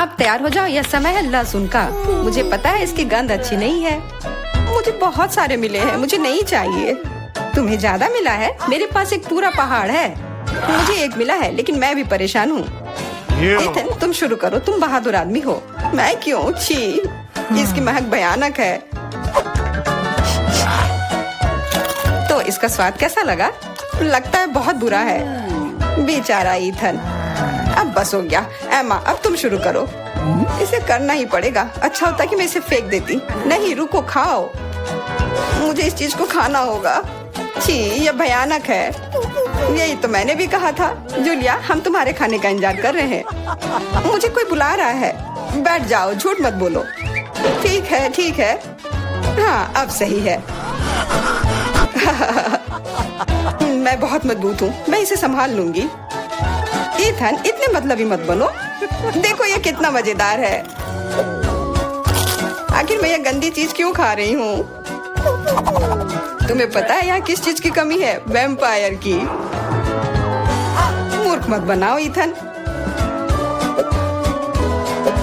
अब तैयार हो जाओ, यह समय है लहसुन का। मुझे पता है इसकी गंध अच्छी नहीं है। मुझे बहुत सारे मिले हैं, मुझे नहीं चाहिए। तुम्हें ज्यादा मिला है? मेरे पास एक पूरा पहाड़ है। मुझे एक मिला है, लेकिन मैं भी परेशान हूँ। इथन, तुम शुरू करो, तुम बहादुर आदमी हो। मैं क्यों? छी, इसकी महक भयानक है। तो इसका स्वाद कैसा लगा? लगता है बहुत बुरा है। बेचारा इथन। अब बस हो गया। एमा, अब तुम शुरू करो। इसे करना ही पड़ेगा। अच्छा होता कि मैं इसे फेंक देती। नहीं, रुको, खाओ। मुझे इस चीज को खाना होगा। छी, यह भयानक है। यही तो मैंने भी कहा था। जूलिया, हम तुम्हारे खाने का इंतजार कर रहे हैं। मुझे कोई बुला रहा है। बैठ जाओ, झूठ मत बोलो। ठीक है, ठीक है। हाँ, अब सही है। मैं बहुत मजबूत हूँ, मैं इसे संभाल लूंगी। इथन, इतने मतलबी मत बनो। देखो ये कितना मजेदार है। आखिर मैं ये गंदी चीज क्यों खा रही हूँ? तुम्हें पता है यहाँ किस चीज की कमी है? वैम्पायर की। मूर्ख मत बनाओ इथन।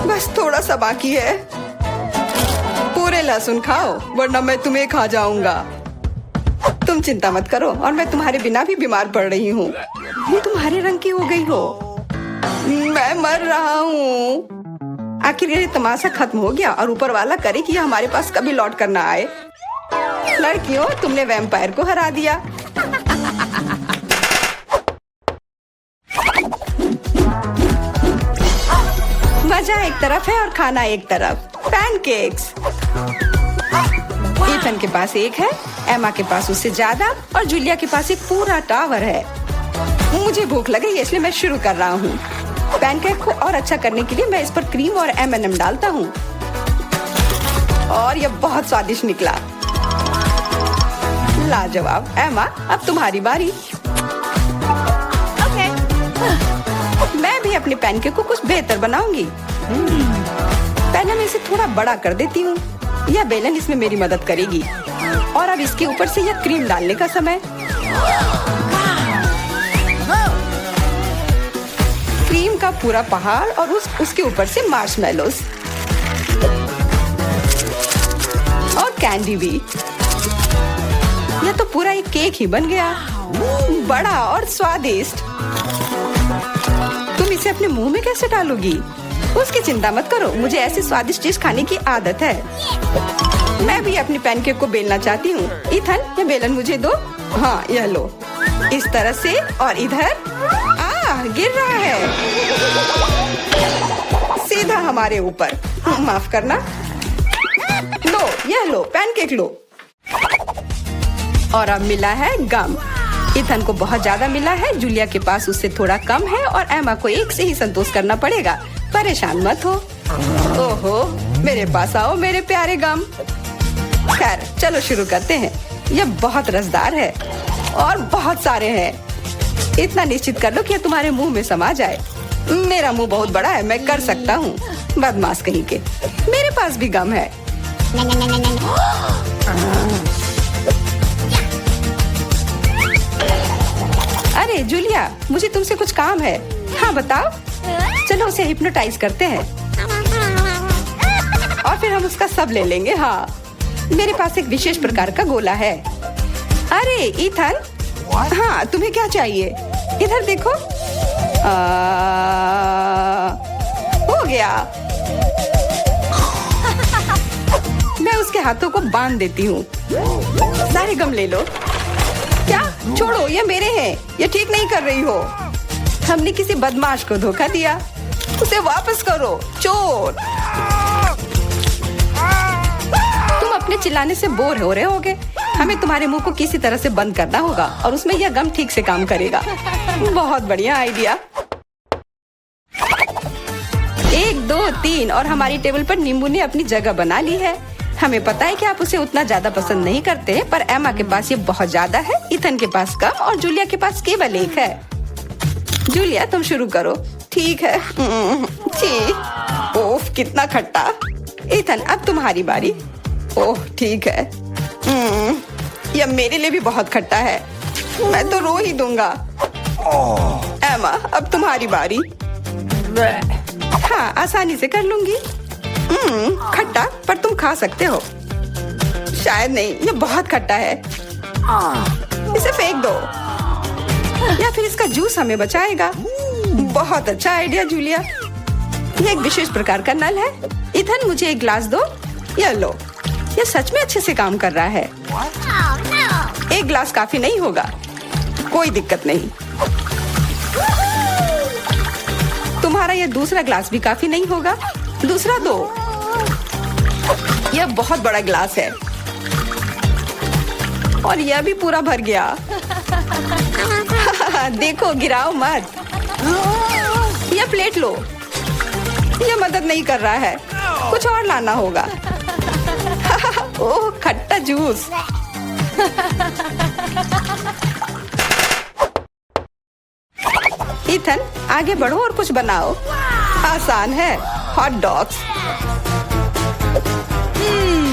बस थोड़ा सा बाकी है। पूरे लहसुन खाओ, वरना मैं तुम्हें खा जाऊंगा। तुम चिंता मत करो, और मैं तुम्हारे बिना भी बीमार पड़ रही हूँ। तुम्हारे रंग की हो गई हो। मैं मर रहा हूँ। आखिर ये तमाशा खत्म हो गया, और ऊपर वाला करे कि यह हमारे पास कभी लौट कर ना आए। लड़कियों, तुमने वैम्पायर को हरा दिया। मजा एक तरफ है और खाना एक तरफ। पैनकेक्स। इथन के पास एक है, एमा के पास उससे ज्यादा, और जूलिया के पास एक पूरा टावर है। मुझे भूख लग रही है, इसलिए मैं शुरू कर रहा हूँ। पैनकेक को और अच्छा करने के लिए मैं इस पर क्रीम और M&M डालता हूँ, और यह बहुत स्वादिष्ट निकला। लाजवाब। एमा, अब तुम्हारी बारी। ओके। मैं भी अपने पैनकेक को कुछ बेहतर बनाऊंगी। पहले मैं इसे थोड़ा बड़ा कर देती हूँ। यह बेलन इसमें मेरी मदद करेगी। और अब इसके ऊपर से यह क्रीम डालने का समय। क्रीम का पूरा पहाड़, और उसके ऊपर से मार्शमेलोस और कैंडी भी। यह तो पूरा एक केक ही बन गया, बड़ा और स्वादिष्ट। तुम इसे अपने मुंह में कैसे डालोगी? उसकी चिंता मत करो, मुझे ऐसी स्वादिष्ट चीज खाने की आदत है। मैं भी अपनी पैनकेक को बेलना चाहती हूँ। इथन, ये बेलन मुझे दो। हाँ, यह लो। इस तरह से, और इधर। गिर रहा है सीधा हमारे ऊपर। माफ करना। लो, यह लो, पैनकेक लो। और अब मिला है गम। इथन को बहुत ज्यादा मिला है, जूलिया के पास उससे थोड़ा कम है, और एमा को एक से ही संतोष करना पड़ेगा। परेशान मत हो। ओहो, मेरे पास आओ मेरे प्यारे गम। खैर, चलो शुरू करते हैं। यह बहुत रसदार है, और बहुत सारे हैं। इतना निश्चित कर लो कि यह तुम्हारे मुंह में समा जाए। मेरा मुंह बहुत बड़ा है, मैं कर सकता हूँ। बदमाश कहीं के। मेरे पास भी गम है। अरे जूलिया, मुझे तुमसे कुछ काम है। हाँ, बताओ। चलो उसे हिप्नोटाइज करते हैं, और फिर हम उसका सब ले लेंगे। हाँ, मेरे पास एक विशेष प्रकार का गोला है। अरे इथन, हाँ, तुम्हें क्या चाहिए? इधर देखो। हो गया। मैं उसके हाथों को बांध देती हूँ। सारे गम ले लो। क्या? छोड़ो, ये मेरे हैं। ये ठीक नहीं कर रही हो। हमने किसी बदमाश को धोखा दिया। उसे वापस करो, चोर। तुम अपने चिल्लाने से बोर हो रहे होगे। हमें तुम्हारे मुंह को किसी तरह से बंद करना होगा, और उसमें यह गम ठीक से काम करेगा। बहुत बढ़िया आइडिया। 1, 2, 3, और हमारी टेबल पर नींबू ने अपनी जगह बना ली है। हमें पता है कि आप उसे उतना ज्यादा पसंद नहीं करते, पर एमा के पास ये बहुत ज्यादा है, इथन के पास कम, और जूलिया के पास केवल एक है। जूलिया, तुम शुरू करो। ठीक है। ओह, कितना खट्टा। इथन, अब तुम्हारी बारी। ओह, ठीक है। यह मेरे लिए भी बहुत खट्टा है। मैं तो रो ही दूंगा। एमा, अब तुम्हारी बारी। हाँ, आसानी से कर लूंगी। खट्टा, पर तुम खा सकते हो। शायद नहीं, ये बहुत खट्टा है। इसे फेंक दो, या फिर इसका जूस हमें बचाएगा। बहुत अच्छा आइडिया जूलिया। ये एक विशेष प्रकार का नल है। इथन, मुझे एक ग्लास दो। ये लो, ये सच में अच्छे से काम कर रहा है। एक ग्लास काफी नहीं होगा, कोई दिक्कत नहीं। तुम्हारा ये दूसरा ग्लास भी काफी नहीं होगा, दूसरा दो। यह बहुत बड़ा ग्लास है और यह भी पूरा भर गया। देखो, गिराओ मत। यह प्लेट लो। यह मदद नहीं कर रहा है, कुछ और लाना होगा। ओह, खट्टा जूस। इथन, आगे बढ़ो और कुछ बनाओ। आसान है, हॉट डॉग्स।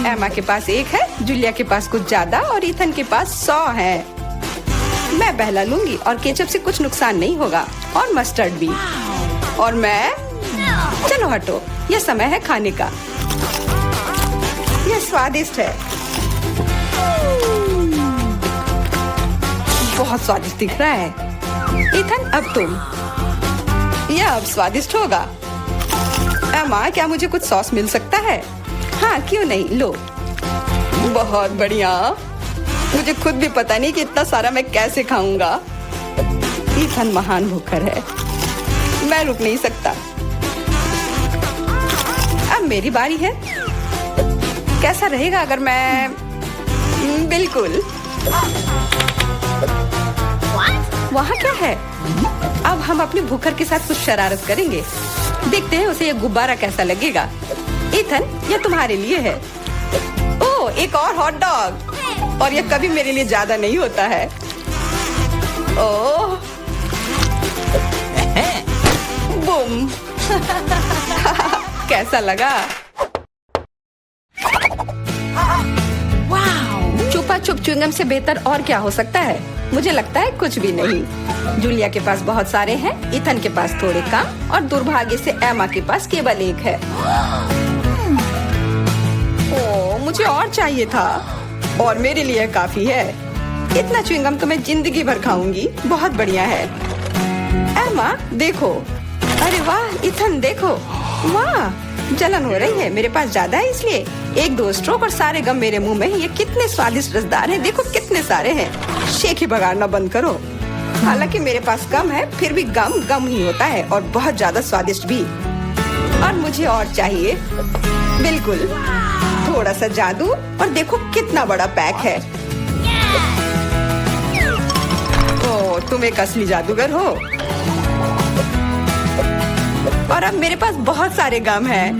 एमा के पास एक है, जूलिया के पास कुछ ज्यादा और इथन के पास 100 है। मैं पहला लूंगी और केचप से कुछ नुकसान नहीं होगा, और मस्टर्ड भी। और मैं, चलो हटो, यह समय है खाने का। यह स्वादिष्ट है, बहुत स्वादिष्ट दिख रहा है। इथन, अब तुम। यह अब स्वादिष्ट होगा। एमा, क्या मुझे कुछ सॉस मिल सकता है? हाँ, क्यों नहीं, लो। बहुत बढ़िया। मुझे खुद भी पता नहीं कि इतना सारा मैं कैसे खाऊंगा। इथन महान भूखर है, मैं रुक नहीं सकता। अब मेरी बारी है। कैसा रहेगा अगर मैं, बिल्कुल। वहाँ क्या है? अब हम अपने भूखर के साथ कुछ शरारत करेंगे। देखते हैं उसे ये गुब्बारा कैसा लगेगा। इथन, ये तुम्हारे लिए है। ओह, एक और हॉट डॉग। और ये कभी मेरे लिए ज्यादा नहीं होता है। ओह, बूम। कैसा लगा? छुपा छुप च्युइंगम से बेहतर और क्या हो सकता है? मुझे लगता है कुछ भी नहीं। जूलिया के पास बहुत सारे हैं, इथन के पास थोड़े कम, और दुर्भाग्य से एमा के पास केवल एक है। ओह, मुझे और चाहिए था, और मेरे लिए काफी है। इतना च्युइंगम तो मैं जिंदगी भर खाऊंगी। बहुत बढ़िया है। एमा, देखो। अरे वाह, इथन देखो। वाह, जलन हो रही है। मेरे पास ज्यादा है, इसलिए 1-2 स्ट्रोक और सारे गम मेरे मुंह में। ये कितने स्वादिष्ट रसदार हैं। देखो कितने सारे हैं। शेख ही बगाड़ना बंद करो। हालांकि मेरे पास कम है, फिर भी गम गम ही होता है, और बहुत ज्यादा स्वादिष्ट भी। और मुझे और चाहिए। बिल्कुल, थोड़ा सा जादू, और देखो कितना बड़ा पैक है। ओह, तुम एक असली जादूगर हो। और अब मेरे पास बहुत सारे गम हैं।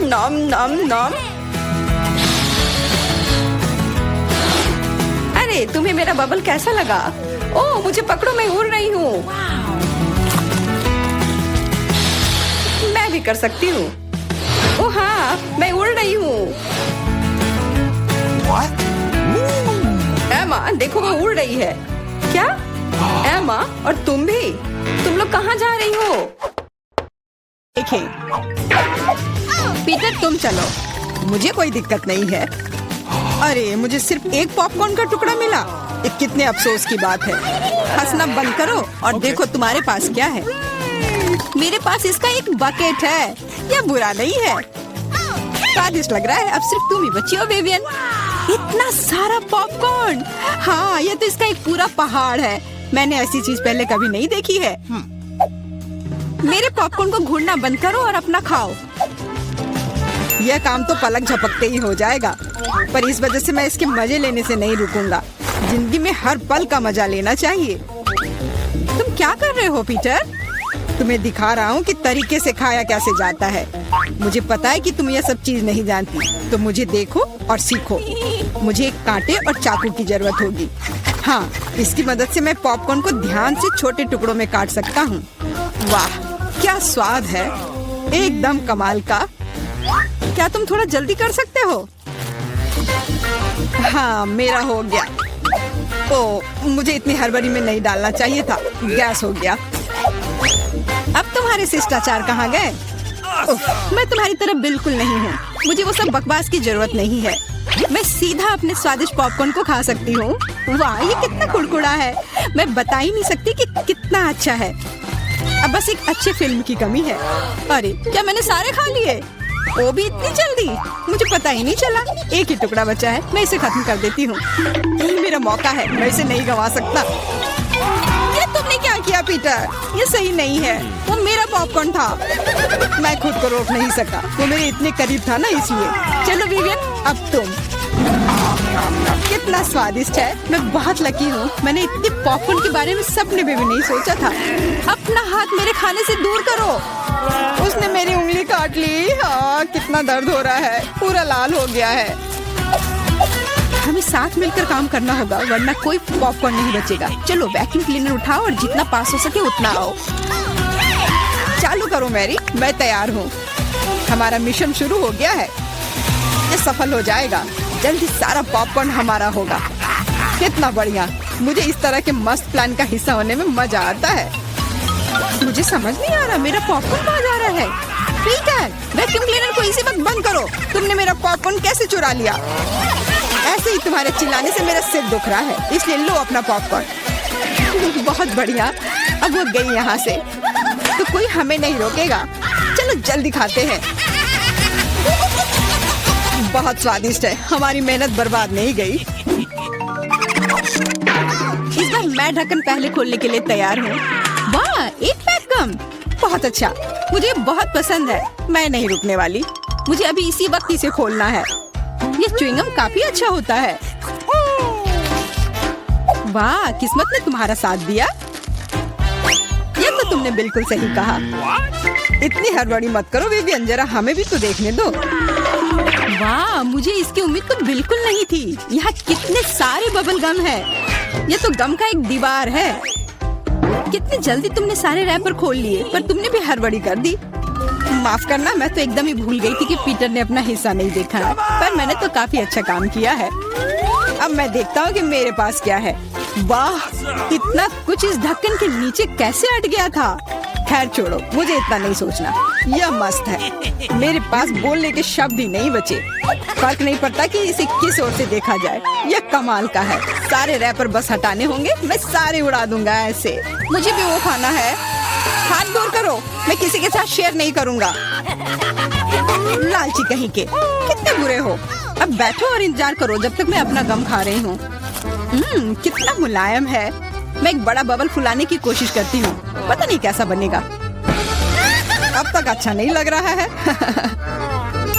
नॉम नॉम नॉम। अरे, तुम्हें मेरा बबल कैसा लगा? ओह, मुझे पकड़ो, मैं उड़ रही हूँ। मैं भी कर सकती हूँ। ओह हाँ, मैं उड़ रही हूँ। एमा, देखो वो उड़ रही है। क्या? एमा, और तुम भी? तुम लोग कहाँ जा रही हो? देखें। पीटर, तुम चलो, मुझे कोई दिक्कत नहीं है। अरे, मुझे सिर्फ एक पॉपकॉर्न का टुकड़ा मिला। ये कितने अफसोस की बात है। हंसना बंद करो और देखो तुम्हारे पास क्या है। मेरे पास इसका एक बकेट है। यह बुरा नहीं है, स्वादिष्ट लग रहा है। अब सिर्फ तुम ही बची हो, बेबियन। इतना सारा पॉपकॉर्न। हाँ, ये तो इसका एक पूरा पहाड़ है। मैंने ऐसी चीज पहले कभी नहीं देखी है। मेरे पॉपकॉर्न को घूरना बंद करो और अपना खाओ। यह काम तो पलक झपकते ही हो जाएगा, पर इस वजह से मैं इसके मजे लेने से नहीं रुकूंगा। जिंदगी में हर पल का मजा लेना चाहिए। तुम क्या कर रहे हो, पीटर? तुम्हें दिखा रहा हूँ कि तरीके से खाया कैसे जाता है। मुझे पता है कि तुम यह सब चीज नहीं जानती, तो मुझे देखो और सीखो। मुझे एक कांटे और चाकू की जरूरत होगी। हाँ, इसकी मदद से मैं पॉपकॉर्न को ध्यान से छोटे टुकड़ों में काट सकता हूँ। वाह, क्या स्वाद है, एकदम कमाल का। क्या तुम थोड़ा जल्दी कर सकते हो? हाँ, मेरा हो गया। ओह, मुझे इतनी हड़बड़ी में नहीं डालना चाहिए था। गैस हो गया। अब तुम्हारे शिष्टाचार कहाँ गए? मैं तुम्हारी तरह बिल्कुल नहीं हूँ। मुझे वो सब बकवास की जरूरत नहीं है। मैं सीधा अपने स्वादिष्ट पॉपकॉर्न को खा सकती हूँ। वाह, ये कितना कुड़कुड़ा है। मैं बता ही नहीं सकती कि कितना अच्छा है। अब बस एक अच्छे फिल्म की कमी है। अरे क्या मैंने सारे खा लिए? वो भी इतनी जल्दी? मुझे पता ही नहीं चला। एक ही टुकड़ा बचा है, मैं इसे खत्म कर देती हूँ। यही मेरा मौका है, मैं इसे नहीं गंवा सकता। ये तुमने क्या किया पीटर? ये सही नहीं है। वो मेरा पॉपकॉर्न था। मैं खुद को रोक नहीं सका। वो मेरे इतने करीब था ना, इसलिए। चलो विवियन, अब तुम। कितना स्वादिष्ट है। मैं बहुत लकी हूँ। मैंने इतने पॉपकॉर्न के बारे में सपने में भी नहीं सोचा था। अपना हाथ मेरे खाने से दूर करो। उसने मेरी उंगली काट ली। हाँ, कितना दर्द हो रहा है। पूरा लाल हो गया है। हमें साथ मिलकर काम करना होगा, वरना कोई पॉपकॉर्न नहीं बचेगा। चलो वैक्यूम क्लीनर उठाओ और जितना पास हो सके उतना आओ। चालू करो मैरी, मैं तैयार हूँ। हमारा मिशन शुरू हो गया है। ये सफल हो जाएगा। जल्दी सारा पॉपकॉर्न हमारा होगा। कितना बढ़िया। मुझे इस तरह के मस्त प्लान का हिस्सा होने में मजा आता है। मुझे समझ नहीं आ रहा मेरा पॉपकॉर्न कहाँ जा रहा है। पीटर, वैक्यूम क्लीनर को इसी वक्त बंद करो। तुमने मेरा पॉपकॉर्न कैसे चुरा लिया? ऐसे ही तुम्हारे चिल्लाने से मेरा सिर दुख रहा है, इसलिए लो अपना पॉपकॉर्न। बहुत बढ़िया। अब वो गई यहाँ से, तो कोई हमें नहीं रोकेगा। चलो जल्दी खाते हैं। बहुत स्वादिष्ट है। हमारी मेहनत बर्बाद नहीं गई। इस बार मैं ढक्कन पहले खोलने के लिए तैयार हूँ। वाह, एक पैक कम। बहुत अच्छा, मुझे बहुत पसंद है। मैं नहीं रुकने वाली। मुझे अभी इसी वक्त इसे खोलना है। ये च्युइंगम काफी अच्छा होता है। वाह, किस्मत ने तुम्हारा साथ दिया। ये तो तुमने बिल्कुल सही कहा। इतनी हड़बड़ी मत करो विवियन, जरा हमें भी तो देखने दो। वाह, मुझे इसकी उम्मीद तो बिल्कुल नहीं थी। यहाँ कितने सारे बबल गम है। ये तो गम का एक दीवार है। कितनी जल्दी तुमने सारे रैपर खोल लिए, पर तुमने भी हड़बड़ी कर दी। माफ करना, मैं तो एकदम ही भूल गई थी कि पीटर ने अपना हिस्सा नहीं देखा है। पर मैंने तो काफी अच्छा काम किया है। अब मैं देखता हूँ कि मेरे पास क्या है। वाह, इतना कुछ इस ढक्कन के नीचे कैसे अट गया था। खैर छोड़ो, मुझे इतना नहीं सोचना। यह मस्त है। मेरे पास बोलने के शब्द ही नहीं बचे। फर्क नहीं पड़ता कि इसे किस ओर से देखा जाए। यह कमाल का है। सारे रैपर बस हटाने होंगे, मैं सारे उड़ा दूंगा ऐसे। मुझे भी वो खाना है। हाथ दूर करो, मैं किसी के साथ शेयर नहीं करूंगा। लालची कहीं के, कितने बुरे हो। अब बैठो और इंतजार करो जब तक मैं अपना गम खा रही हूँ। कितना मुलायम है। मैं एक बड़ा बबल फुलाने की कोशिश करती हूँ, पता नहीं कैसा बनेगा। अब तक अच्छा नहीं लग रहा है।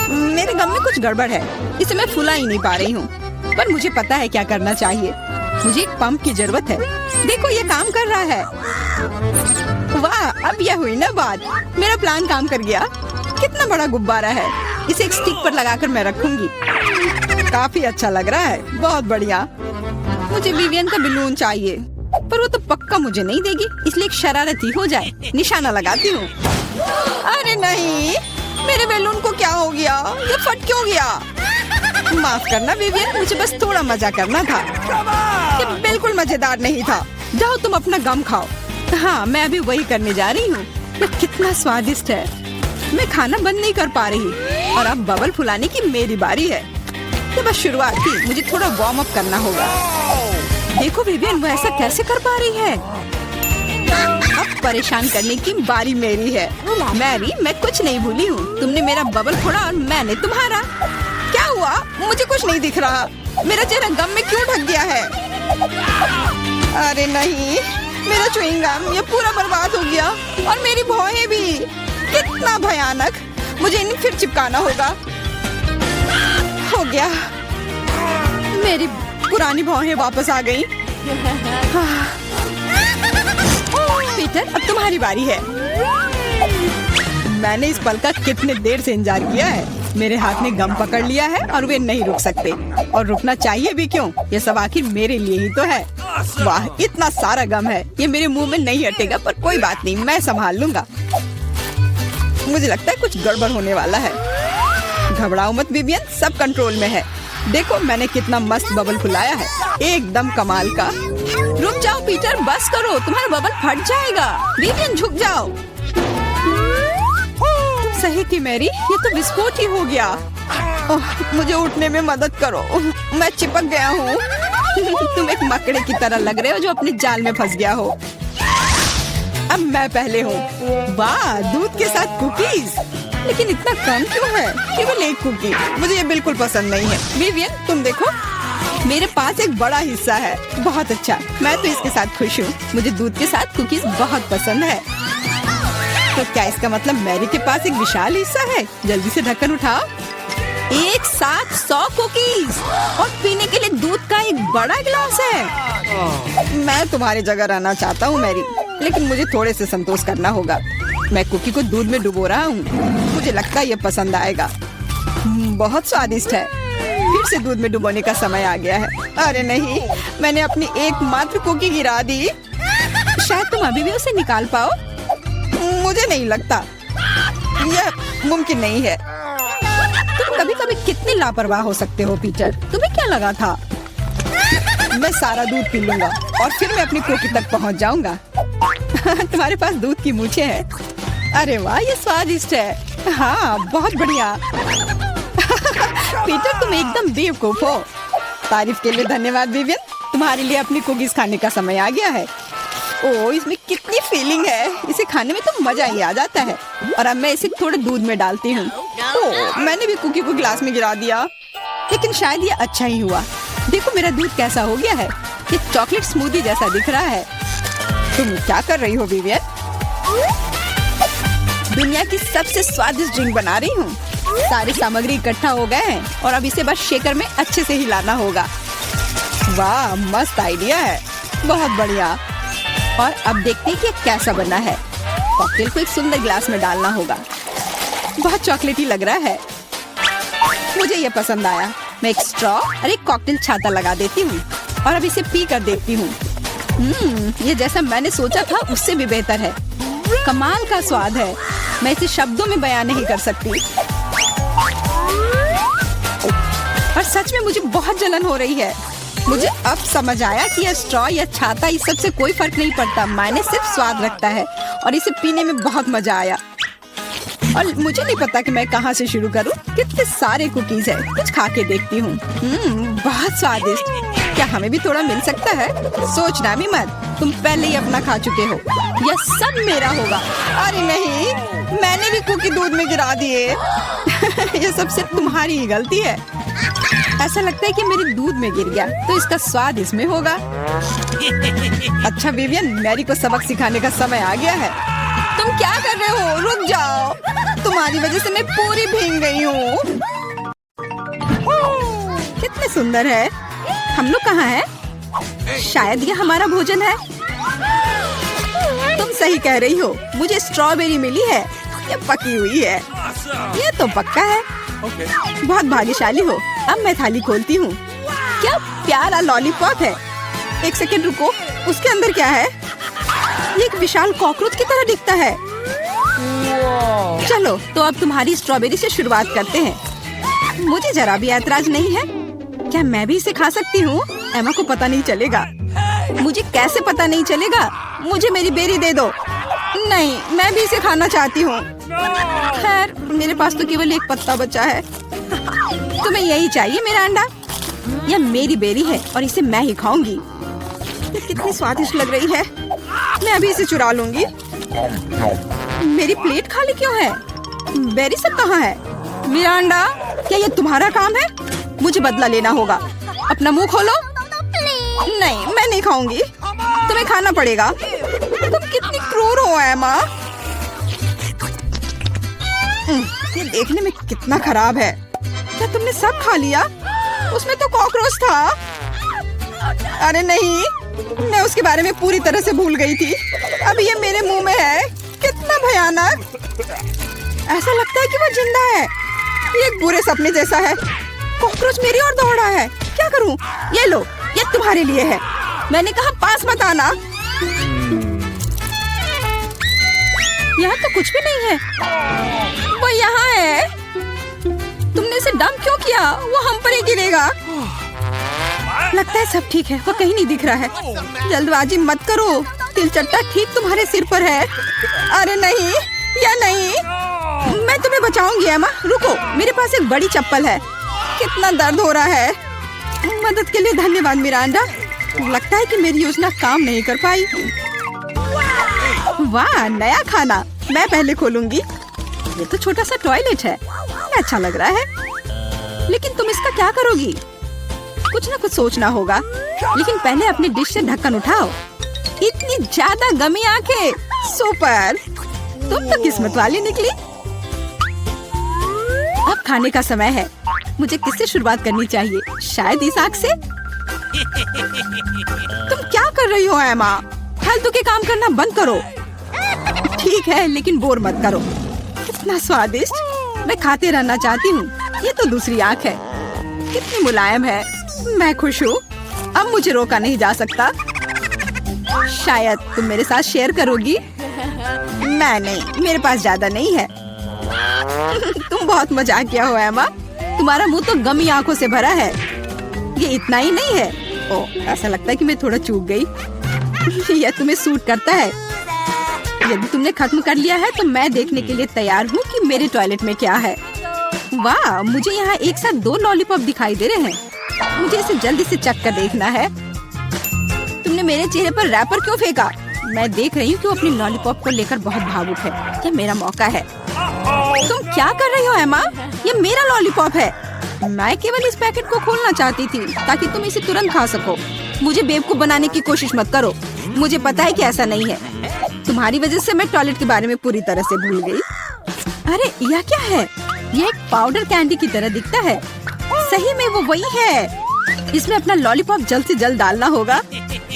मेरे गम में कुछ गड़बड़ है, इसे मैं फुला ही नहीं पा रही हूँ। पर मुझे पता है क्या करना चाहिए। मुझे एक पंप की जरूरत है। देखो, ये काम कर रहा है। वाह, अब यह हुई ना बात। मेरा प्लान काम कर गया। कितना बड़ा गुब्बारा है। इसे एक स्टिक पर लगाकर मैं रखूंगी। काफी अच्छा लग रहा है। बहुत बढ़िया। मुझे विवियन का बलून चाहिए, पर वो तो पक्का मुझे नहीं देगी, इसलिए एक शरारती हो जाए। निशाना लगाती हूँ। अरे नहीं, मेरे बैलून को क्या हो गया? ये फट क्यों गया? माफ करना विवियन, मुझे बस थोड़ा मजा करना था। ये बिल्कुल मजेदार नहीं था। जाओ तुम अपना गम खाओ। हाँ, मैं अभी वही करने जा रही हूँ। ये कितना स्वादिष्ट है। मैं खाना बंद नहीं कर पा रही और अब बबल फुलाने की मेरी बारी है। ये बस शुरुआत थी, मुझे थोड़ा वार्म अप करना होगा। देखो विवियन, वो ऐसा कैसे कर पा रही है। अब परेशान करने की बारी मेरी है। मैरी, मैं कुछ नहीं भूली हूँ। तुमने मेरा बबल फोड़ा और मैंने तुम्हारा। क्या हुआ? मुझे कुछ नहीं दिख रहा। मेरा चेहरा गम में क्यों ढक गया है? अरे नहीं, मेरा च्युइंग गम ये पूरा बर्बाद हो गया और मेरी भौहें भी। कितना भयानक। मुझे इन्हें फिर चिपकाना होगा। हो गया, मेरी पुरानी भौहें वापस आ गई। पीटर, अब तुम्हारी बारी है। मैंने इस पल का कितने देर से इंतजार किया है। मेरे हाथ में गम पकड़ लिया है और वे नहीं रुक सकते, और रुकना चाहिए भी क्यों? ये सब आखिर मेरे लिए ही तो है। वाह, इतना सारा गम है। ये मेरे मुंह में नहीं हटेगा, पर कोई बात नहीं, मैं संभाल लूंगा। मुझे लगता है कुछ गड़बड़ होने वाला है। घबराओ मत विवियन, सब कंट्रोल में है। देखो मैंने कितना मस्त बबल फुलाया है, एकदम कमाल का। रुक जाओ पीटर, बस करो, तुम्हारा बबल फट जाएगा। विवियन झुक जाओ। सही थी मैरी, ये तो विस्फोट ही हो गया। मुझे उठने में मदद करो, मैं चिपक गया हूँ। तुम एक मकड़े की तरह लग रहे हो जो अपने जाल में फंस गया हो। अब मैं पहले हूँ। वाह, दूध के साथ कुकीज, लेकिन इतना कम क्यों है? केवल एक कुकी। मुझे ये बिल्कुल पसंद नहीं है। विवियन, तुम देखो, मेरे पास एक बड़ा हिस्सा है। बहुत अच्छा, मैं तो इसके साथ खुश हूँ। मुझे दूध के साथ कुकीज बहुत पसंद है। तो क्या इसका मतलब मैरी के पास एक विशाल हिस्सा है? जल्दी से ढक्कन उठाओ। एक साथ 100 कुकीज और पीने के लिए दूध का एक बड़ा गिलास है। मैं तुम्हारी जगह रहना चाहता हूँ मैरी, लेकिन मुझे थोड़े से संतोष करना होगा। मैं कुकी को दूध में डुबो रहा हूँ। मुझे लगता है ये पसंद आएगा। बहुत स्वादिष्ट है। फिर से दूध में डुबोने का समय आ गया है। अरे नहीं, मैंने अपनी एकमात्र कुकी गिरा दी। शायद तुम अभी भी उसे निकाल पाओ। मुझे नहीं लगता, यह मुमकिन नहीं है। तुम कभी कभी कितने लापरवाह हो सकते हो पीटर। तुम्हें क्या लगा था? मैं सारा दूध पी लूंगा और फिर मैं अपनी कुकी तक पहुंच जाऊंगा। तुम्हारे पास दूध की मूछें हैं। अरे वाह, ये स्वादिष्ट है। हाँ, बहुत बढ़िया। पीटर, तुम एकदम बेवकूफ हो। तारीफ के लिए धन्यवाद विवियन। तुम्हारे लिए अपनी कुकीज खाने का समय आ गया है। ओह, इसमें कितनी फीलिंग है। इसे खाने में तो मजा ही आ जाता है। और अब मैं इसे थोड़े दूध में डालती हूँ। ओह, मैंने भी कुकी को गिलास में गिरा दिया, लेकिन शायद ये अच्छा ही हुआ। देखो मेरा दूध कैसा हो गया है। ये चॉकलेट स्मूदी जैसा दिख रहा है। तुम क्या कर रही हो विवियन? दुनिया की सबसे स्वादिष्ट ड्रिंक बना रही हूँ। सारी सामग्री इकट्ठा हो गए हैं और अब इसे बस शेकर में अच्छे से हिलाना होगा। वाह, मस्त आइडिया है। बहुत बढ़िया। और अब देखते हैं कि ये कैसा बना है। कॉकटेल को एक सुंदर गिलास में डालना होगा। बहुत चॉकलेटी लग रहा है। मुझे ये पसंद आया। मैं एक स्ट्रॉ और एक कॉकटेल छाता लगा देती हूँ और अब इसे पी कर देखती हूँ। ये जैसा मैंने सोचा था उससे भी बेहतर है। कमाल का स्वाद है। मैं इसे शब्दों में बयान नहीं कर सकती। और सच में मुझे बहुत जलन हो रही है। मुझे अब समझ आया कि यह स्ट्रॉ या छाता इस सब से कोई फर्क नहीं पड़ता। मायने सिर्फ स्वाद रखता है और इसे पीने में बहुत मजा आया। और मुझे नहीं पता कि मैं कहाँ से शुरू करूँ। कितने सारे कुकीज है। कुछ खा के देखती हूँ। बहुत स्वादिष्ट। क्या हमें भी थोड़ा मिल सकता है? सोचना भी मत, तुम पहले ही अपना खा चुके हो। यह सब मेरा होगा। अरे नहीं, मैंने भी कुकी दूध में गिरा दिए। यह सब सिर्फ तुम्हारी ही गलती है। ऐसा लगता है कि मेरे दूध में गिर गया, तो इसका स्वाद इसमें होगा। अच्छा विवियन, मैरी को सबक सिखाने का समय आ गया है। तुम क्या कर रहे हो? रुक जाओ। तुम्हारी वजह से मैं पूरी भीग गई हूँ। कितने सुंदर है। हम लोग कहाँ हैं? शायद ये हमारा भोजन है। तुम सही कह रही हो। मुझे स्ट्रॉबेरी मिली है। ये पकी हुई है। ये तो पक्का है। बहुत भाग्यशाली हो। अब मैं थाली खोलती हूँ। क्या प्यारा लॉलीपॉप है। एक सेकंड रुको, उसके अंदर क्या है? ये एक विशाल कॉकरोच की तरह दिखता है। चलो, तो अब तुम्हारी स्ट्रॉबेरी से शुरुआत करते हैं। मुझे जरा भी ऐतराज नहीं है। क्या मैं भी इसे खा सकती हूँ? एमा को पता नहीं चलेगा। मुझे कैसे पता नहीं चलेगा? मुझे मेरी बेरी दे दो। नहीं, मैं भी इसे खाना चाहती हूँ। खैर, मेरे पास तो केवल एक पत्ता बचा है। तुम्हें यही चाहिए मेरा अंडा? यह मेरी बेरी है और इसे मैं ही खाऊंगी। ये कितनी स्वादिष्ट लग रही है। मैं अभी इसे चुरा लूंगी। मेरी प्लेट खाली क्यों है? बेरी सब कहाँ है? मेरा अंडा, क्या ये तुम्हारा काम है? मुझे बदला लेना होगा। अपना मुंह खोलो। नहीं, मैं नहीं खाऊंगी। तुम्हें खाना पड़ेगा। तुम कितनी क्रूर हो एमा। ये देखने में कितना खराब है। क्या तुमने सब खा लिया? उसमें तो कॉकरोच था। अरे नहीं, मैं उसके बारे में पूरी तरह से भूल गई थी। अब ये मेरे मुंह में है। कितना भयानक। ऐसा लगता है कि वो जिंदा है। ये एक बुरे सपने जैसा है। कॉकरोच मेरी ओर दौड़ा है। क्या करूं? ये लो, ये तुम्हारे लिए है। मैंने कहा पास मत आना। यहाँ तो कुछ भी नहीं है। वो यहाँ है। तुमने इसे डंप क्यों किया? वो हम पर ही गिरेगा। लगता है सब ठीक है। वो कहीं नहीं दिख रहा है। जल्दबाजी मत करो। तिलचट्टा ठीक तुम्हारे सिर पर है। अरे नहीं, या नहीं। मैं तुम्हें बचाऊंगी एमा, रुको, मेरे पास एक बड़ी चप्पल है। कितना दर्द हो रहा है। मदद के लिए धन्यवाद मिरांडा। लगता है कि मेरी योजना काम नहीं कर पाई। वाह, नया खाना। मैं पहले खोलूंगी। ये तो छोटा सा टॉयलेट है, अच्छा लग रहा है। लेकिन तुम इसका क्या करोगी? कुछ ना कुछ सोचना होगा। लेकिन पहले अपनी डिश से ढक्कन उठाओ। इतनी ज्यादा गमी आंखें, सुपर। तुम तो किस्मत वाली निकली। अब खाने का समय है। मुझे किससे शुरुआत करनी चाहिए? शायद इस आग से। तुम क्या कर रही हो एमा? फालतू के काम करना बंद करो। ठीक है, लेकिन बोर मत करो। कितना स्वादिष्ट। मैं खाते रहना चाहती हूँ। ये तो दूसरी आंख है, कितनी मुलायम है। मैं खुश हूँ। अब मुझे रोका नहीं जा सकता। शायद तुम मेरे साथ शेयर करोगी। मैं नहीं, मेरे पास ज्यादा नहीं है। तुम बहुत मजाकिया हो एमा। तुम्हारा मुंह तो गमी आंखों से भरा है। ये इतना ही नहीं है। ओह, ऐसा लगता है कि मैं थोड़ा चूक गई। यह तुम्हें सूट करता है। यदि तुमने खत्म कर लिया है तो मैं देखने के लिए तैयार हूँ कि मेरे टॉयलेट में क्या है। वाह, मुझे यहाँ एक साथ 2 लॉलीपॉप दिखाई दे रहे हैं। मुझे इसे जल्दी से चख कर देखना है। तुमने मेरे चेहरे पर रैपर क्यों फेंका? मैं देख रही हूँ कि वो अपनी लॉलीपॉप को लेकर बहुत भावुक है। यह मेरा मौका है। तुम क्या कर रही हो एमा? ये मेरा लॉलीपॉप है। मैं केवल इस पैकेट को खोलना चाहती थी ताकि तुम इसे तुरंत खा सको। मुझे बेवकूफ बनाने की कोशिश मत करो। मुझे पता है कि ऐसा नहीं है। तुम्हारी वजह से मैं टॉयलेट के बारे में पूरी तरह से भूल गई। अरे यह क्या है? यह एक पाउडर कैंडी की तरह दिखता है। सही में वो वही है। इसमें अपना लॉलीपॉप जल्द से जल्द डालना होगा।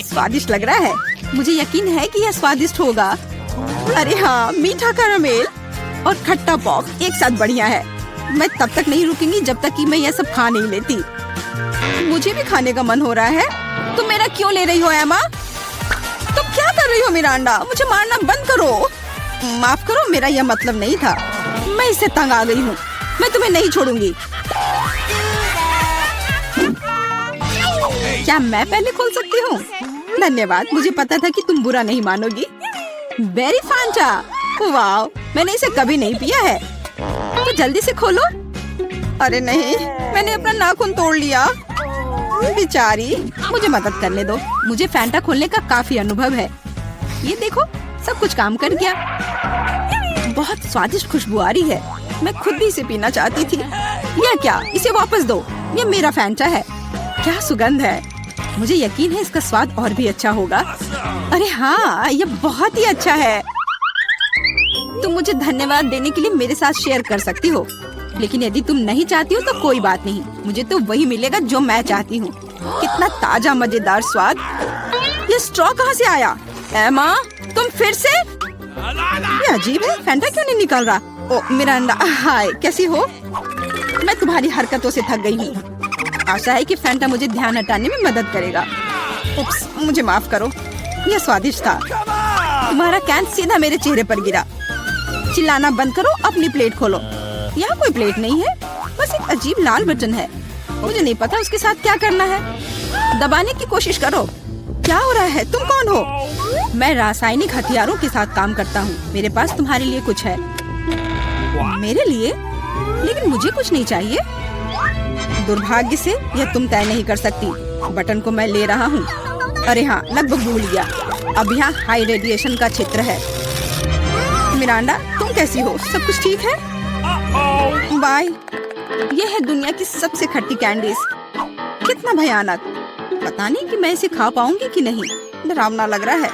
स्वादिष्ट लग रहा है। मुझे यकीन है कि यह स्वादिष्ट होगा। अरे हाँ, मीठा कैरामेल और खट्टा पॉप एक साथ बढ़िया है। मैं तब तक नहीं रुकूंगी जब तक कि मैं यह सब खा नहीं लेती। मुझे भी खाने का मन हो रहा है। तुम मेरा क्यों ले रही हो एमा? तुम क्या कर रही हो मिरांडा? मुझे मारना बंद करो। माफ करो, मेरा यह मतलब नहीं था। मैं इससे तंग आ गई हूँ। मैं तुम्हें नहीं छोड़ूंगी। क्या मैं पहले खोल सकती हूँ? धन्यवाद, मुझे पता था कि तुम बुरा नहीं मानोगी। बेरी फांटा, वाह, मैंने इसे कभी नहीं पिया है। तो जल्दी से खोलो। अरे नहीं, मैंने अपना नाखून तोड़ लिया। बेचारी, मुझे मदद करने दो। मुझे फैंटा खोलने का काफी अनुभव है। ये देखो, सब कुछ काम कर गया। बहुत स्वादिष्ट खुशबू आ रही है। मैं खुद भी इसे पीना चाहती थी। यह क्या? इसे वापस दो। यह मेरा फैंटा है। क्या सुगंध है। मुझे यकीन है इसका स्वाद और भी अच्छा होगा। अरे हाँ, यह बहुत ही अच्छा है। तुम मुझे धन्यवाद देने के लिए मेरे साथ शेयर कर सकती हो, लेकिन यदि तुम नहीं चाहती हो तो कोई बात नहीं। मुझे तो वही मिलेगा जो मैं चाहती हूँ। कितना ताजा मजेदार स्वाद। ये स्ट्रॉ कहाँ से आया? एमा, तुम फिर से? ये अजीब है। फैंटा क्यों नहीं निकल रहा? ओ मिरांडा, हाय, कैसी हो? मैं तुम्हारी हरकतों से थक गई हूँ। आशा है कि फैंटा मुझे ध्यान हटाने में मदद करेगा। उप्स, मुझे माफ करो। यह स्वादिष्ट था। तुम्हारा कैन सीधा मेरे चेहरे पर गिरा। चिल्लाना बंद करो, अपनी प्लेट खोलो। यहाँ कोई प्लेट नहीं है, बस एक अजीब लाल बटन है। मुझे नहीं पता उसके साथ क्या करना है। दबाने की कोशिश करो। क्या हो रहा है? तुम कौन हो? मैं रासायनिक हथियारों के साथ काम करता हूँ। मेरे पास तुम्हारे लिए कुछ है। मेरे लिए? लेकिन मुझे कुछ नहीं चाहिए। दुर्भाग्य से यह तुम तय नहीं कर सकती। बटन को मैं ले रहा हूँ। अरे हाँ, लगभग भूल गया। अब यहाँ हाई रेडिएशन का क्षेत्र है। मिरांडा, तुम कैसी हो? सब कुछ ठीक है? बाय। यह है दुनिया की सबसे खट्टी कैंडीज। कितना भयानक। पता नहीं कि मैं इसे खा पाऊंगी कि नहीं। डरावना लग रहा है।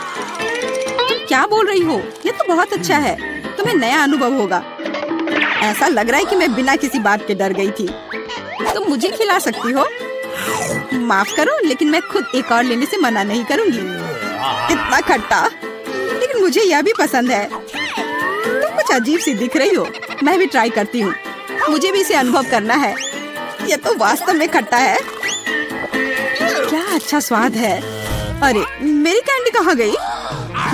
तुम क्या बोल रही हो? यह तो बहुत अच्छा है। तुम्हें नया अनुभव होगा। ऐसा लग रहा है कि मैं बिना किसी बात के डर गई थी। तुम मुझे खिला सकती हो। माफ करो, लेकिन मैं खुद एक और लेने से मना नहीं करूंगी। इतना खट्टा, लेकिन मुझे यह भी पसंद है। तुम कुछ अजीब सी दिख रही हो। मैं भी ट्राई करती हूँ। मुझे भी इसे अनुभव करना है। यह तो वास्तव में खट्टा है। क्या अच्छा स्वाद है। अरे, मेरी कैंडी कहाँ गई?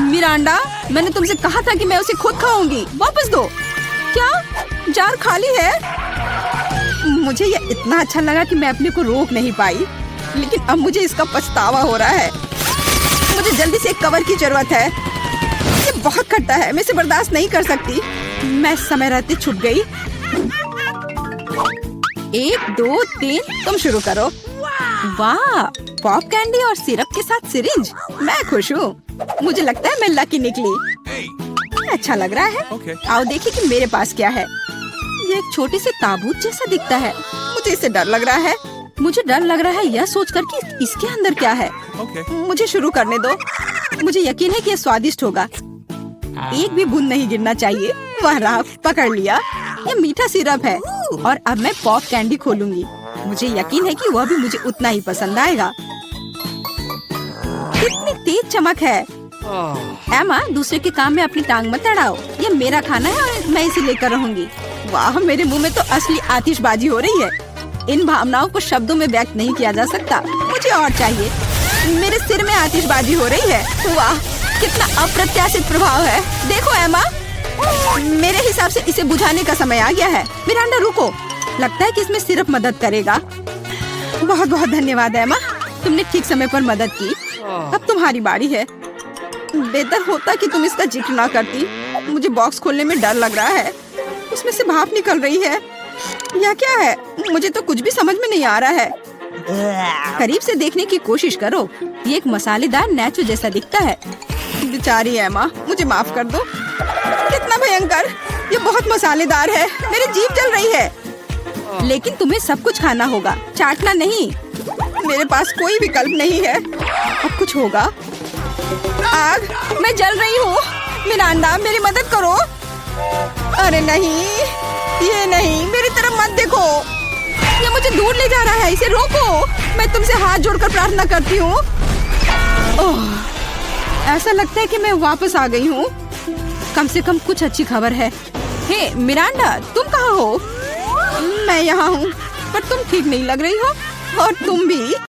मिरांडा, मैंने तुमसे कहा था कि मैं उसे खुद खाऊंगी। वापस दो। क्या जार खाली है? मुझे यह इतना अच्छा लगा कि मैं अपने को रोक नहीं पाई, लेकिन अब मुझे इसका पछतावा हो रहा है। मुझे जल्दी से एक कवर की जरूरत है। ये बहुत खट्टा है, मैं इसे बर्दाश्त नहीं कर सकती। मैं समय रहते छुप गई। 1 2 3 तुम शुरू करो। वाह, पॉप कैंडी और सिरप के साथ सिरिंज। मैं खुश हूँ। मुझे लगता है मैं लकी निकली। अच्छा लग रहा है। आओ देखिए कि मेरे पास क्या है। ये एक छोटे से ताबूत जैसा दिखता है। मुझे इससे डर लग रहा है। मुझे डर लग रहा है यह सोचकर कि इसके अंदर क्या है। मुझे शुरू करने दो। मुझे यकीन है कि यह स्वादिष्ट होगा। एक भी बूंद नहीं गिरना चाहिए। वह रहा, पकड़ लिया। यह मीठा सिरप है और अब मैं पॉप कैंडी खोलूंगी। मुझे यकीन है कि वह भी मुझे उतना ही पसंद आएगा। कितनी तेज चमक है। एमा, दूसरे के काम में अपनी टांग मत अड़ाओ। यह मेरा खाना है और मैं इसे लेकर रहूंगी। वाह, मेरे मुंह में तो असली आतिशबाजी हो रही है। इन भावनाओं को शब्दों में व्यक्त नहीं किया जा सकता। मुझे और चाहिए। मेरे सिर में आतिशबाजी हो रही है। वाह, कितना अप्रत्याशित प्रभाव है। देखो एमा, मेरे हिसाब से इसे बुझाने का समय आ गया है। मिरांडा रुको, लगता है कि इसमें सिर्फ मदद करेगा। बहुत बहुत धन्यवाद एमा, तुमने ठीक समय पर मदद की। अब तुम्हारी बारी है। बेहतर होता कि तुम इसका जिक्र ना करती। मुझे बॉक्स खोलने में डर लग रहा है। उसमें से भाप निकल रही है। यह क्या है? मुझे तो कुछ भी समझ में नहीं आ रहा है। करीब से देखने की कोशिश करो। ये एक मसालेदार नेचो जैसा दिखता है। बेचारी एमा, मुझे माफ कर दो। कितना भयंकर! ये बहुत मसालेदार है। मेरी जीभ जल रही है। लेकिन तुम्हें सब कुछ खाना होगा, चाटना नहीं। मेरे पास कोई विकल्प नहीं है। अब कुछ होगा। आग, मैं जल रही हूँ। मिरांडा, मेरी मदद करो। अरे नहीं, ये नहीं, मेरी तरफ मत देखो। ये मुझे दूर ले जा रहा है। इसे रोको। मैं तुमसे हाथ जोड़कर प्रार्थना करती हूँ। ऐसा लगता है कि मैं वापस आ गई हूँ। कम से कम कुछ अच्छी खबर है। हे मिरांडा, तुम कहाँ हो? मैं यहाँ हूँ, पर तुम ठीक नहीं लग रही हो। और तुम भी।